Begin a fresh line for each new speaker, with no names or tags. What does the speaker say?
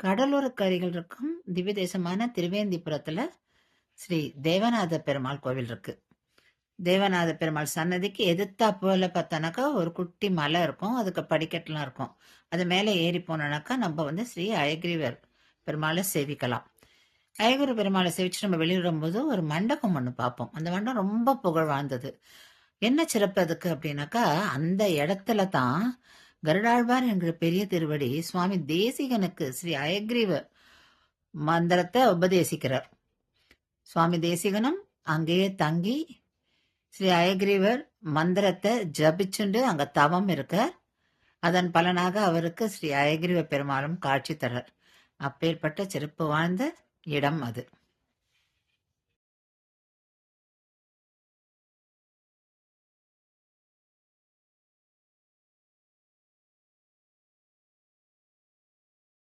கடலோரக்கரைகள் இருக்கும் திவ்ய தேசமான திருவேந்திபுரத்துல ஸ்ரீ தேவநாத பெருமாள் கோவில் இருக்கு. தேவநாத பெருமாள் சன்னதிக்கு எதிர்த்தாப்புல பார்த்தோன்னாக்கா ஒரு குட்டி மலை இருக்கும். அதுக்கு படிக்கட்டுலாம் இருக்கும். அது மேலே ஏறி போனோம்னாக்கா நம்ம ஸ்ரீ அயக்ரீவர் பெருமாளை சேவிக்கலாம். அயகுரு பெருமாளை சேவிச்சு நம்ம வெளியே வரும்போது ஒரு மண்டபம் ஒன்று பார்ப்போம். அந்த மண்டபம் ரொம்ப புகழ் வாழ்ந்தது. என்ன சிறப்பு அதுக்கு அப்படின்னாக்கா, அந்த இடத்துல தான் கருடாழ்வார் என்கிற பெரிய திருவடி சுவாமி தேசிகனுக்கு ஸ்ரீ அயக்ரீவ மந்திரத்தை உபதேசிக்கிறார். சுவாமி தேசிகனும் அங்கேயே தங்கி ஸ்ரீ அயக்ரீவர் மந்திரத்தை ஜபிச்சுண்டு அங்க தவம் இருக்கார். அதன் பலனாக அவருக்கு ஸ்ரீ அயக்ரீவ பெருமாளும் காட்சி தரார். அப்பேற்பட்ட சிறப்பு வாழ்ந்த இடம் அது.